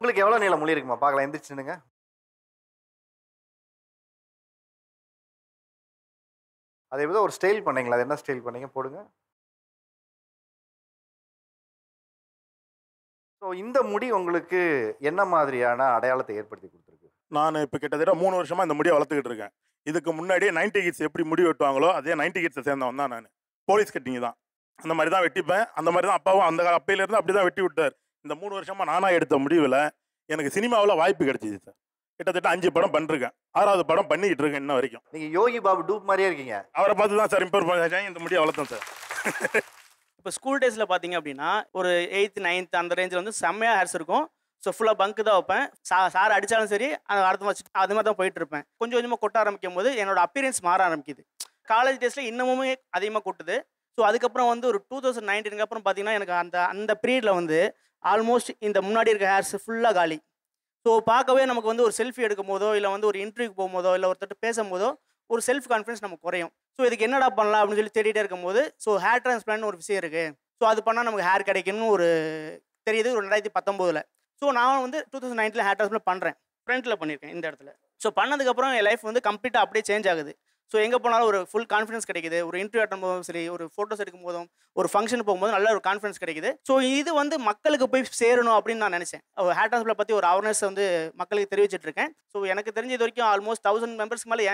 உங்களுக்கு எவ்வளவு நீளம் முடி இருக்குமா பார்க்கலாம், எந்திரிச்சுனுங்க. அது ஏதோ ஒரு ஸ்டைல் பண்ணீங்களா? அது என்ன ஸ்டைல் பண்ணீங்க போடுங்க. ஸோ இந்த முடி உங்களுக்கு என்ன மாதிரியான அடையாளத்தை ஏற்படுத்தி கொடுத்துருக்கு? நான் இப்போ கிட்டத்தட்ட 3 வருஷமா இந்த முடியை வளர்த்துக்கிட்டு இருக்கேன். இதுக்கு முன்னாடியே 90 கிட்ஸ் எப்படி முடி வெட்டுவாங்களோ அதே 90 கிட்ஸை சேர்ந்தவன் தான் நான். போலீஸ் கட்டிங் தான், அந்த மாதிரி தான் வெட்டிப்பேன். அந்த மாதிரி தான் அப்பாவும் அந்த அப்பையிலேருந்து அப்படி தான் வெட்டி விட்டார். இந்த 3 வருஷமா நானாக எடுத்த முடிவில் எனக்கு சினிமாவில் வாய்ப்பு கிடைச்சிது சார். கிட்டத்தட்ட 5 படம் பண்ணிருக்கேன். 6வது படம் பண்ணிக்கிட்டு இருக்கேன் இன்ன வரைக்கும். நீங்க யோகி பாபு டூப் மாதிரியே இருக்கீங்க. அவரை பார்த்து தான் சார் இம்ப்ரூவ் பண்ணி இந்த முடியை வளர்த்தேன் சார். இப்போ ஸ்கூல் டேஸில் பார்த்தீங்க அப்படின்னா ஒரு 8th 9th அந்த ரேஞ்சில் வந்து செம்மையாக ஹேர்ஸ் இருக்கும். ஸோ ஃபுல்லாக பங்கு தான் வைப்பேன். சார் அடித்தாலும் சரி அது அடுத்த வச்சுட்டு அது மாதிரி தான் போயிட்டு இருப்பேன். கொஞ்சம் கொஞ்சமாக கொட்ட ஆரம்பிக்கும் போது என்னோட அப்பியரன்ஸ் மாற ஆரம்பிக்குது. காலேஜ் டேஸில் இன்னமுமே அதிகமாக கொட்டுது. ஸோ அதுக்கப்புறம் வந்து ஒரு 2019 அப்புறம் பார்த்தீங்கன்னா எனக்கு அந்த பீரியடில் வந்து ஆல்மோஸ்ட் இந்த முன்னாடி இருக்க ஹேர்ஸ் ஃபுல்லாக காலி. ஸோ பார்க்கவே நமக்கு வந்து ஒரு செல்ஃபி எடுக்கும் போதோ இல்லை வந்து ஒரு இன்டர்வியூக்கு போகும்போதோ இல்லை ஒருத்தர் பேசும்போதோ ஒரு செல்ஃப் கான்ஃபிடன்ஸ் நமக்கு குறையும். ஸோ இதுக்கு என்னடா பண்ணலாம் அப்படின்னு சொல்லி தேடிட்டே இருக்கும்போது ஸோ ஹேர் டிரான்ஸ்பிளான்ட் ஒரு விஷயம் இருக்குது. ஸோ அது பண்ணால் நமக்கு ஹேர் கிடைக்கும்னு ஒரு தெரியுது ஒரு 2019. ஸோ நான் வந்து 2019 ஹேர் டிரான்ஸ்பிளான்ட் பண்ணுறேன். ஃப்ரண்ட்டில் பண்ணியிருக்கேன் இந்த இடத்துல. ஸோ பண்ணதுக்கப்புறம் என் லைஃப் வந்து கம்ப்ளீட்டாக அப்படியே சேஞ்ச் ஆகுது. ஸோ எங்கே போனாலும் ஒரு ஃபுல் கான்ஃபிடன்ஸ் கிடைக்குது. ஒரு இன்டர்வியூ அட்டன் போதும் சரி, ஒரு ஃபோட்டோஸ் எடுக்கும் போதும், ஒரு ஃபங்க்ஷன் போகும்போது நல்ல ஒரு கான்ஃபிடன்ஸ் கிடைக்குது. ஸோ இது வந்து மக்களுக்கு போய் சேரணும் அப்படின்னு நான் நினச்சேன். ஹேர் டிரான்ஸ்பிளான்ட் பற்றி ஒரு அவேர்னஸ் வந்து மக்களுக்கு தெரிவிச்சிட்டு இருக்கேன். ஸோ எனக்கு தெரிஞ்ச இது வரைக்கும் ஆல்மோஸ்ட் 1000 மெம்பர்ஸ்க்கு மேலே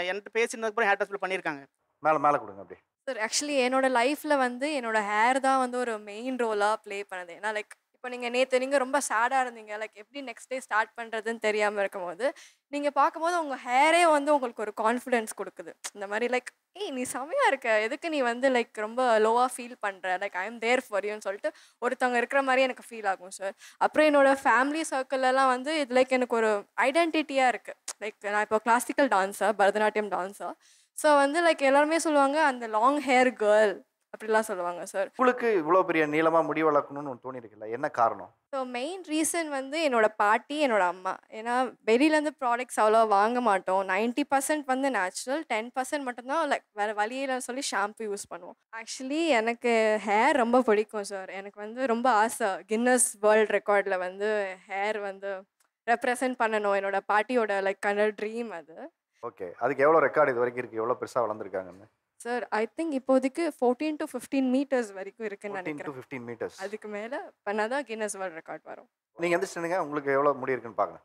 என்கிட்ட பேசினதுக்கப்புறம் ஹேர் டிரான்ஸ்பிளான்ட் பண்ணியிருக்காங்க. மேலே கொடுங்க அப்படி. சார் ஆக்சுவலி என்னோட லைஃப்பில் வந்து என்னோட ஹேர் தான் வந்து ஒரு மெயின் ரோலாக ப்ளே பண்ணுது. ஏன்னா லைக் இப்போ நீங்கள் ரொம்ப சேடாக இருந்தீங்க, லைக் எப்படி நெக்ஸ்ட் டே ஸ்டார்ட் பண்ணுறதுன்னு தெரியாமல் இருக்கும்போது நீங்கள் பார்க்கும்போது உங்கள் ஹேரே வந்து உங்களுக்கு ஒரு கான்ஃபிடென்ஸ் கொடுக்குது. இந்த மாதிரி லைக் ஏய் நீ செமையாக இருக்க, எதுக்கு நீ வந்து லைக் ரொம்ப லோவாக ஃபீல் பண்ணுற, like I am there for யூன்னு சொல்லிட்டு ஒருத்தவங்க இருக்கிற மாதிரியே எனக்கு ஃபீல் ஆகும் சார். அப்புறம் என்னோட ஃபேமிலி சர்க்கிள்லாம் வந்து இது லைக் எனக்கு ஒரு ஐடென்டிட்டியாக இருக்குது. லைக் நான் இப்போ classical dancer, Bharatanatyam dancer. So வந்து லைக் எல்லாருமே சொல்லுவாங்க அந்த லாங் ஹேர் கேர்ள் அப்படிலாம் சொல்லுவாங்க சார். உங்களுக்கு இவ்வளோ பெரிய நீளமாக முடி வளர்க்கணும்னு தோணி இருக்குல்ல, என்ன காரணம்? ஸோ மெயின் ரீசன் வந்து என்னோட பாட்டி, என்னோட அம்மா. ஏன்னா வெளியிலேருந்து ப்ராடக்ட்ஸ் அவ்வளோ வாங்க மாட்டோம். 90% வந்து நேச்சுரல், 10% மட்டும்தான் லைக் வேறு வழியில் சொல்லி ஷாம்பு யூஸ் பண்ணுவோம். ஆக்சுவலி எனக்கு ஹேர் ரொம்ப பிடிக்கும் சார். எனக்கு வந்து ரொம்ப ஆசை கின்னஸ் வேர்ல்ட் ரெக்கார்டில் வந்து ஹேர் வந்து ரெப்ரசன்ட் பண்ணணும். என்னோட பாட்டியோட லைக் ட்ரீம் அது. ஓகே, அதுக்கு எவ்வளோ ரெக்கார்டு இது வரைக்கும் இருக்குது? எவ்வளோ பெருசாக வளர்ந்துருக்காங்கன்னு? சார் ஐ திங்க் இப்போதைக்கு 14 to 15 meters வரைக்கும் இருக்குன்னு 14 to நினைக்கிறேன். 15 meters. அதுக்கு மேலே பண்ணாதான் கின்னஸ் வேர்ல்ட் ரெக்கார்ட் வரும். நீங்கள் எந்திரிச்சுங்க, உங்களுக்கு எவ்வளோ முடி இருக்குன்னு பார்க்கலாம்.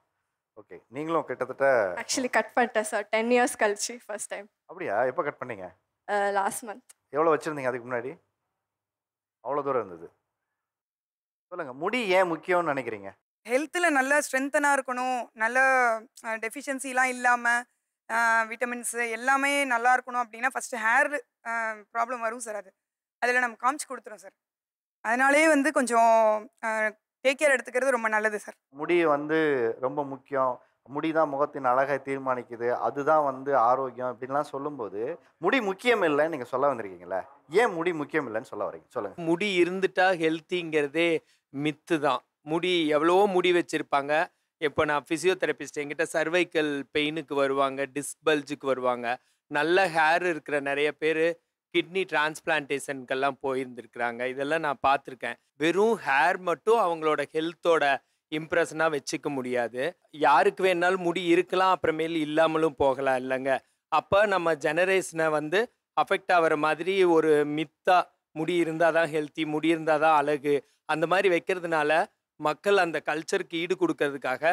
ஓகே, நீங்களும் கிட்டத்தட்ட ஆக்சுவலி கட் பண்ணிட்டேன் சார் 10 years கழிச்சு ஃபர்ஸ்ட் டைம். அப்படியா? எப்போ கட் பண்ணீங்க? Last month. எவ்வளோ வச்சுருந்தீங்க அதுக்கு முன்னாடி? அவ்வளோ தூரம் இருந்தது. சொல்லுங்கள், முடி ஏன் முக்கியம்னு நினைக்கிறீங்க? ஹெல்த்தில் நல்ல ஸ்ட்ரென்த்தனாக இருக்கணும், நல்ல டெஃபிஷியன்சிலாம் இல்லாமல் விட்டமின்ஸு எல்லாமே நல்லா இருக்கணும் அப்படின்னா ஃபஸ்ட்டு ஹேர் ப்ராப்ளம் வரும் சார். அதில் நம்ம காமிச்சு கொடுத்துரும் சார். அதனாலே வந்து கொஞ்சம் டேக் கேர் எடுத்துக்கிறது ரொம்ப நல்லது சார். முடி வந்து ரொம்ப முக்கியம், முடி தான் முகத்தின் அழகை தீர்மானிக்குது, அதுதான் வந்து ஆரோக்கியம் இப்படின்லாம் சொல்லும்போது முடி முக்கியம் இல்லைன்னு நீங்கள் சொல்ல வந்திருக்கீங்களே, ஏன் முடி முக்கியம் இல்லைன்னு சொல்ல வரீங்க? சொல்லுங்கள். முடி இருந்துட்டா ஹெல்த்திங்கிறதே மித்து தான். முடி எவ்வளவோ முடி வச்சுருப்பாங்க. இப்போ நான் ஃபிசியோதெரபிஸ்ட், என்கிட்ட சர்வைக்கல் பெயினுக்கு வருவாங்க, டிஸ்க் பல்ஜுக்கு வருவாங்க. நல்ல ஹேர் இருக்கிற நிறைய பேர் கிட்னி டிரான்ஸ்பிளான்டேஷனுக்கெல்லாம் போயிருந்துருக்குறாங்க. இதெல்லாம் நான் பார்த்துருக்கேன். வெறும் ஹேர் மட்டும் அவங்களோட ஹெல்த்தோட இம்ப்ரெஷனாக வச்சுக்க முடியாது. யாருக்கு வேணாலும் முடி இருக்கலாம், அப்புறமேல் இல்லாமலும் போகலாம் இல்லைங்க. அப்போ நம்ம ஜெனரேஷனை வந்து அஃபெக்ட் ஆகிற மாதிரி ஒரு மித்தா முடி இருந்தால் தான் ஹெல்த்தி, முடி இருந்தால் தான் அழகு, அந்த மாதிரி வைக்கிறதுனால மக்கள் அந்த கல்ச்சருக்கு ஈடு கொடுக்கறதுக்காக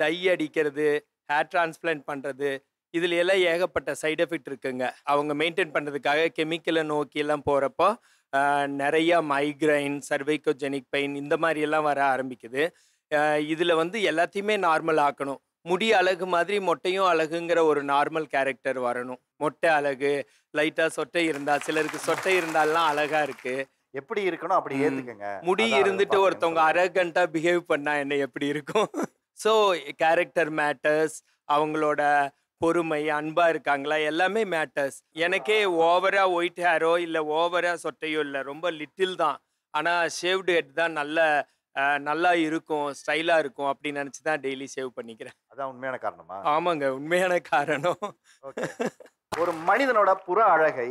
டை அடிக்கிறது, ஹேர் டிரான்ஸ்பிளான்ட் பண்ணுறது, இதில் எல்லாம் ஏகப்பட்ட சைடு எஃபெக்ட் இருக்குங்க. அவங்க மெயின்டைன் பண்ணுறதுக்காக கெமிக்கலை நோக்கியெல்லாம் போகிறப்போ நிறையா மைக்ரைன், சர்வைக்கோஜெனிக் பெயின் இந்த மாதிரியெல்லாம் வர ஆரம்பிக்குது. இதில் வந்து எல்லாத்தையுமே நார்மல் ஆக்கணும். முடி அழகு மாதிரி மொட்டையும் அழகுங்கிற ஒரு நார்மல் கேரக்டர் வரணும். மொட்டை அழகு, லைட்டாக சொட்டை இருந்தால், சிலருக்கு சொட்டை இருந்தாலாம் அழகாக இருக்குது. எப்படி இருக்கணும் அப்படி ஏத்துக்கங்க. முடி இருந்துட்டு ஒருத்தவங்க அரகண்டா பிஹேவ் பண்ணா என்ன எப்படி இருக்கும்? ஸோ கேரக்டர் மேட்டர்ஸ், அவங்களோட பொறுமை, அன்பா இருக்காங்களா, எல்லாமே மேட்டர்ஸ். எனக்கே ஓவரா ஒயிட் ஹேரோ இல்லை ஓவரா சொட்டையோ இல்லை, ரொம்ப லிட்டில் தான். ஆனால் ஷேவ்டு ஹெட் தான் நல்லா இருக்கும், ஸ்டைலாக இருக்கும் அப்படின்னு நினச்சி தான் டெய்லி ஷேவ் பண்ணிக்கிறேன். அதான் உண்மையான காரணமா? ஆமாங்க, உண்மையான காரணம். ஒரு மனிதனோட புற அழகை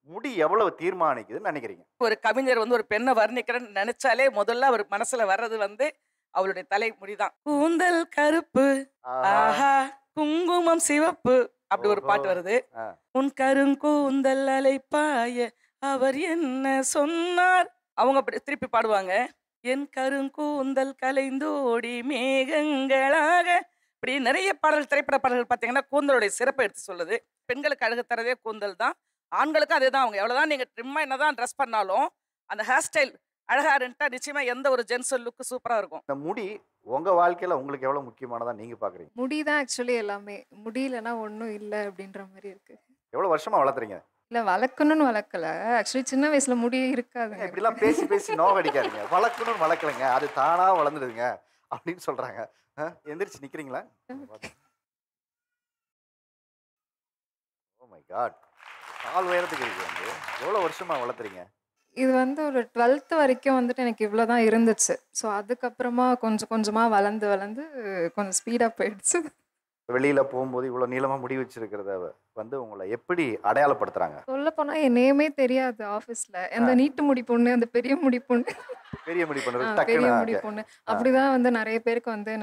முடி எவ்வளவு தீர்மானிக்குதுன்னு நினைக்கிறீங்க? ஒரு கவிஞர் வந்து ஒரு பெண்ணை வர்ணிக்கிறேன்னு நினைச்சாலே முதல்ல அவர் மனசுல வர்றது வந்து அவளுடைய தலை முடிதான். கூந்தல் கருப்பு, ஆஹா குங்குமம் சிவப்பு, அப்படி ஒரு பாட்டு வருது. உன் கருங்கூந்தல் அலைப்பாய அவர் என்ன சொன்னார், அவங்க அப்படி திருப்பி பாடுவாங்க. என் கருங்கூந்தல் கலைந்தோடி மேகங்களாக, இப்படி நிறைய பாடல்கள், திரைப்பட பாடல்கள் பார்த்தீங்கன்னா கூந்தலுடைய சிறப்பை எடுத்து சொல்லுது. பெண்களுக்கு அழகு தரதே கூந்தல் தான், ஆண்களுக்கும் அதே தான். அவங்க எவ்வளோதான் நீங்கள் ட்ரிம்மா என்னதான் ட்ரெஸ் பண்ணாலும் அந்த ஹேர் ஸ்டைல் அழகா இருந்துட்டா நிச்சயமா எந்த ஒரு ஜென்ஸ் லுக்கு சூப்பராக இருக்கும். இந்த முடி உங்க வாழ்க்கையில உங்களுக்கு எவ்வளவு முக்கியமானதா நீங்க பாக்குறீங்க? முடி தான் ஆக்சுவலி எல்லாமே. முடியலன்னா ஒன்றும் இல்லை அப்படின்ற மாதிரி இருக்கு. எவ்வளவு வருஷமா வளர்த்துறீங்க? இல்லை வளர்க்கணும்னு வளர்க்கல, ஆக்சுவலி சின்ன வயசுல முடி இருக்காதுங்க. இப்படிலாம் பேசி பேசி நோவடிக்காதீங்க. வளர்க்கணும்னு வளர்க்கலைங்க, அது தானா வளர்ந்துடுதுங்க அப்படின்னு சொல்றாங்க. எந்திரிச்சு நிக்கிறீங்களா? ஓ மை காட், கால் உயரத்துக்கு இருக்கு. வந்து எவ்வளவு வருஷமா வளர்த்துறீங்க? இது வந்து ஒரு 12th வரைக்கும் வந்துட்டு எனக்கு இவ்வளோ தான் இருந்துச்சு. ஸோ அதுக்கப்புறமா கொஞ்சம் கொஞ்சமாக வளர்ந்து வளர்ந்து கொஞ்சம் ஸ்பீடாக போயிடுச்சு. வெளியில போகும்போது இவ்வளவு நீளமா முடி வச்சிருக்கிறத வந்து உங்களை எப்படி அடையாளப்படுத்துறாங்க? சொல்லப்போனால் என் நேமே தெரியாது ஆஃபீஸில். அந்த நீட்டு முடி பொண்ணு, அந்த பெரிய முடி பொண்ணு, பெரிய முடி பண்ணுறது பெரிய டக்குன்னு முடி பொண்ணு, அப்படிதான் வந்து நிறைய பேருக்கு வந்து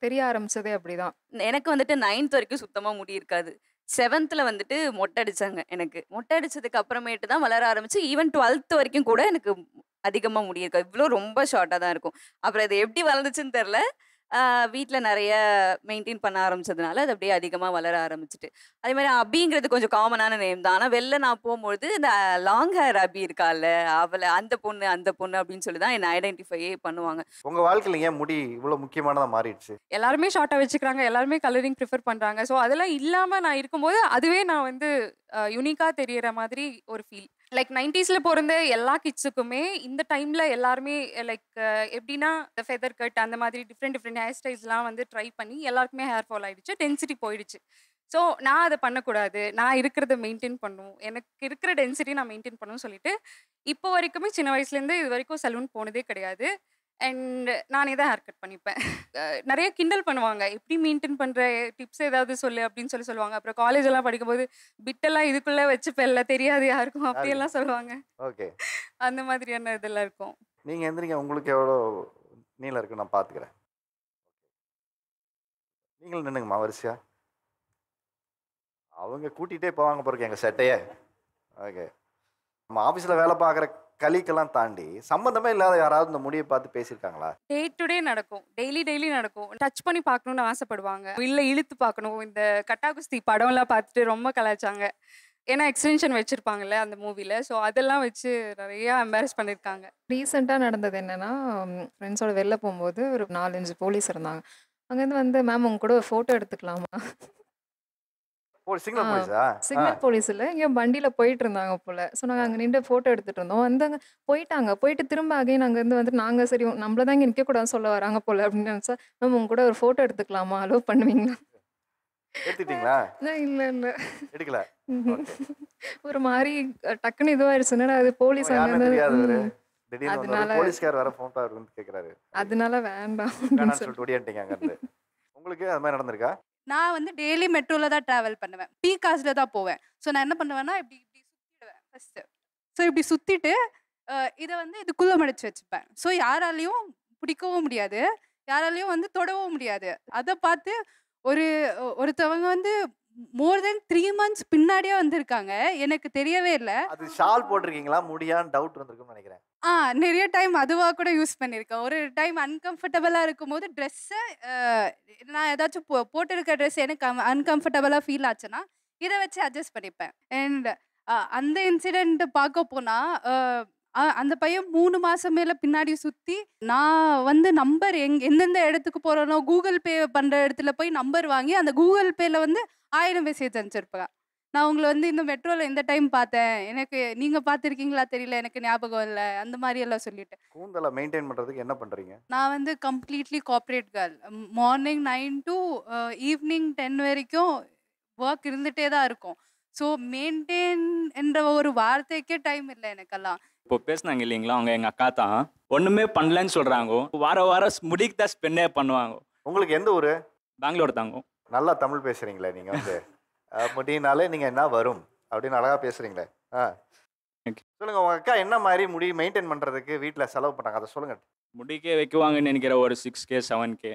தெரிய ஆரம்பிச்சதே அப்படிதான். எனக்கு வந்துட்டு 9th வரைக்கும் சுத்தமாக முடி இருக்காது. 7th வந்துட்டு மொட்டை அடிச்சாங்க. எனக்கு மொட்டை அடிச்சதுக்கு அப்புறமேட்டு தான் வளர ஆரம்பிச்சு. ஈவன் 12th வரைக்கும் கூட எனக்கு அதிகமாக முடி இருக்காது. இவ்வளோ ரொம்ப ஷார்ட்டாக தான் இருக்கும். அப்புறம் இது எப்படி வளர்ந்துச்சுன்னு தெரில. வீட்டில் நிறைய மெயின்டைன் பண்ண ஆரம்பிச்சதுனால அது அப்படியே அதிகமாக வளர ஆரம்பிச்சிட்டு. அதே மாதிரி அபிங்கிறது கொஞ்சம் காமனான நேம் தான். ஆனால் வெளில நான் போகும்பொழுது இந்த லாங் ஹேர் அபி இருக்கால, அவளை அந்த பொண்ணு அப்படின்னு சொல்லி தான் என்னை ஐடென்டிஃபையே பண்ணுவாங்க. உங்க வாழ்க்கையில ஏன் முடி இவ்வளவு முக்கியமானதா மாறிடுச்சு? எல்லாருமே ஷார்ட்டாக வச்சுக்கிறாங்க, எல்லாருமே கலரிங் ப்ரிஃபர் பண்ணுறாங்க. ஸோ அதெல்லாம் இல்லாமல் நான் இருக்கும்போது அதுவே நான் வந்து யூனிக்காக தெரியற மாதிரி ஒரு ஃபீல். லைக் 90s பிறந்த எல்லா கிட்ஸுக்குமே இந்த டைமில் எல்லாருமே லைக் எப்படின்னா இந்த ஃபெதர் கட் அந்த மாதிரி டிஃப்ரெண்ட் ஹேர் ஸ்டைல்ஸ்லாம் வந்து ட்ரை பண்ணி எல்லாருக்குமே ஹேர் ஃபால் ஆகிடுச்சு, டென்சிட்டி போயிடுச்சு. ஸோ நான் அதை பண்ணக்கூடாது, நான் இருக்கிறத மெயின்டைன் பண்ணணும், எனக்கு இருக்கிற டென்சிட்டி நான் மெயின்டைன் பண்ணணும்னு சொல்லிட்டு இப்போ வரைக்குமே சின்ன வயசுலேருந்து இது வரைக்கும் சலூன் போனதே கிடையாது. அண்ட் நானே தான் ஹேர் கட் பண்ணிப்பேன். நிறைய கிண்டல் பண்ணுவாங்க, எப்படி மெயின்டைன் பண்ணுற, டிப்ஸ் ஏதாவது சொல்லு அப்படின்னு சொல்லுவாங்க. அப்புறம் காலேஜெல்லாம் படிக்கும்போது பிட்டெல்லாம் இதுக்குள்ளே வச்சுப்பேன்ல, தெரியாது யாருக்கும், அப்படியெல்லாம் சொல்லுவாங்க. ஓகே, அந்த மாதிரியான இதெல்லாம் இருக்கும். நீங்கள் எந்திரிங்க, உங்களுக்கு எவ்வளோ நீளம் இருக்கு நான் பார்த்துக்கிறேன். நீங்களும் நின்னுங்கம்மா வரிசையா. அவங்க கூட்டிகிட்டே போவாங்க பிறகு எங்கள் செட்டையே. ஓகே, நம்ம ஆஃபீஸில் வேலை பார்க்குற கலிக்கெல்லாம் தாண்டி சம்மந்தமே இல்லாத யாராவது இந்த முடியை பார்த்து பேசியிருக்காங்களா? டே டு டே நடக்கும், டெய்லி நடக்கும். டச் பண்ணி பார்க்கணுன்னு ஆசைப்படுவாங்க, இல்லை இழுத்து பார்க்கணும். இந்த கட்டா குஸ்தி படம்லாம் பார்த்துட்டு ரொம்ப கலாய்ச்சாங்க. ஏன்னா எக்ஸ்டென்ஷன் வச்சுருப்பாங்கல்ல அந்த மூவியில். ஸோ அதெல்லாம் வச்சு நிறையா எம்பாரஸ் பண்ணியிருக்காங்க. ரீசெண்டாக நடந்தது என்னென்னா, ஃப்ரெண்ட்ஸோட வெளில போகும்போது ஒரு 4-5 போலீஸ் இருந்தாங்க. அங்கேருந்து வந்து மேம் உங்க கூட ஒரு ஃபோட்டோ எடுத்துக்கலாமா? சிக்னல் போலீஸா? சிக்னல் போலீஸ் இல்லை, இங்கே வண்டியில் போயிட்டு இருந்தாங்க போல். ஸோ நாங்கள் அங்கே நின்று ஃபோட்டோ எடுத்துகிட்டு இருந்தோம். வந்தாங்க, போயிட்டு திரும்ப அகைன் அங்கேருந்து வந்துட்டு நாங்கள் சரி நம்மள தான் இங்கே நிற்கக்கூடாதுன்னு சொல்ல வராங்க போல் அப்படின்னு நினச்சா, மேம் உங்க கூட ஒரு ஃபோட்டோ எடுத்துக்கலாமா, அலோவ் பண்ணுவீங்களா? எடுத்துட்டீங்களா? இல்லை எடுக்கல. ஒரு மாதிரி டக்குன்னு இதுவாயிருச்சுன்னா அது போலீஸ் தெரியாது, அதனால போலீஸ்கார் வர ஃபோன் வந்து கேட்குறாரு, அதனால வேண்டாம் சொல்லிட்டு ஓடியாண்டிங்க அங்கேருந்து. உங்களுக்கு அது மாதிரி நடந்திருக்கா? நான் வந்து டெய்லி மெட்ரோவில் தான் ட்ராவல் பண்ணுவேன், டீ காசில் தான் போவேன். ஸோ நான் என்ன பண்ணுவேன்னா இப்படி சுற்றிடுவேன் ஃபஸ்ட்டு. ஸோ இப்படி சுற்றிட்டு இதை வந்து இதுக்குள்ளே மடிச்சு வச்சுப்பேன். ஸோ யாராலையும் பிடிக்கவும் முடியாது, யாராலையும் வந்து தொடவும் முடியாது. அதை பார்த்து ஒருத்தவங்க வந்து மோர் தென் 3 months பின்னாடியே வந்திருக்காங்க, எனக்கு தெரியவே இல்லை. அது ஷால் போட்டிருக்கீங்களா முடியான்னு டவுட் வந்திருக்கும்னு நினைக்கிறேன். நிறைய டைம் அதுவாக கூட யூஸ் பண்ணியிருக்கேன். ஒரு டைம் அன்கம்ஃபர்டபுளாக இருக்கும்போது ட்ரெஸ்ஸை நான் ஏதாச்சும் போட்டிருக்க ட்ரெஸ் எனக்கு அன்கம்ஃபர்டபுளாக ஃபீல் ஆச்சுன்னா இதை வச்சு அட்ஜஸ்ட் பண்ணிப்பேன். அண்ட் அந்த இன்சிடெண்ட் பார்க்க போனால் அந்த பையன் 3 மாதம் மேலே பின்னாடி சுற்றி நான் வந்து நம்பர் எந்தெந்த இடத்துக்கு போகிறோனோ கூகுள் பே பண்ணுற இடத்துல போய் நம்பர் வாங்கி அந்த கூகுள் பேயில் வந்து 1000 மெசேஜ் அனுப்பிச்சிருப்பேன். நான் உங்களை வந்து இந்த மெட்ரோவில் இந்த டைம் பார்த்தேன், எனக்கு நீங்கள் பார்த்துருக்கீங்களா தெரியல, எனக்கு ஞாபகம் இல்லை, அந்த மாதிரி எல்லாம் சொல்லிட்டு. கூந்தலை மெயின்டைன் பண்ணுறதுக்கு என்ன பண்ணுறீங்க? நான் வந்து completely corporate girl. Morning 9 to evening 10 வரைக்கும் ஒர்க் இருந்துகிட்டே தான் இருக்கும். ஸோ மெயின்டைன் என்ற ஒரு வார்த்தைக்கே டைம் இல்லை எனக்கெல்லாம். இப்போ பேசுனாங்க இல்லைங்களா, அவங்க எங்கள் அக்கா தான், ஒன்றுமே பண்ணலன்னு சொல்கிறாங்க. வாரம் முடிக்கு தான் ஸ்பெண்டே பண்ணுவாங்க. உங்களுக்கு எந்த ஊர்? பெங்களூர் தாங்க. நல்லா தமிழ் பேசுகிறீங்களே நீங்கள் வந்து. முடினாலே நீங்கள் என்ன வரும் அப்படின்னு அழகாக பேசுகிறீங்களே. சொல்லுங்க, உங்க அக்கா என்ன மாதிரி முடி மெயின்டைன் பண்றதுக்கு வீட்ல செலவு பண்ணாங்க, அதை சொல்லுங்க. முடிக்கே வைக்குவாங்கன்னு நினைக்கிறேன் ஒரு 6K 7K.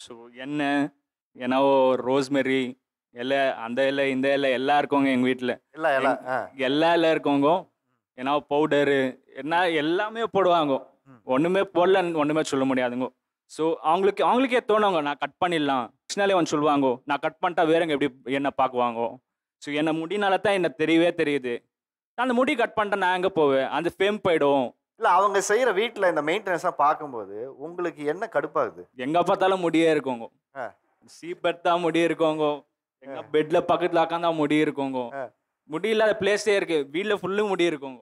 ஸோ எண்ணெய் என்னவோ ரோஸ்மெரி இலை, அந்த இலை இந்த இலை எல்லாம் இருக்கவங்க எங்கள் வீட்டில். எல்லா இலை இருக்கவங்க ஏன்னா பவுடரு என்ன எல்லாமே போடுவாங்க. ஒன்றுமே போடலன்னு ஒன்றுமே சொல்ல முடியாதுங்க. ஸோ அவங்களுக்கே தோணுங்க நான் கட் பண்ணிடலாம். நெக்ஸ்ட்னாலே வந்து சொல்லுவாங்க நான் கட் பண்ணிட்டா வேறங்க எப்படி என்ன பார்க்குவாங்க. ஸோ என்னை முடினால தான் என்ன தெரியவே தெரியுது. அந்த முடி கட் பண்ணிட்டேன் நான் எங்கே போவேன், அந்த ஃபேம் போயிடும். இல்லை, அவங்க செய்கிற வீட்டில் இந்த மெயின்டெனன்ஸாக பார்க்கும்போது உங்களுக்கு என்ன கடுப்பாகுது? எங்கே பார்த்தாலும் முடியே இருக்கோங்க. சீப்பெட் தான் முடி இருக்கோங்க. எங்கள் பெட்டில் பக்கத்தில் உட்காந்தா முடி இருக்கோங்க. முடி இல்லாத பிளேஸே இருக்கு, வீட்டில் ஃபுல்லும் முடி இருக்கோங்க.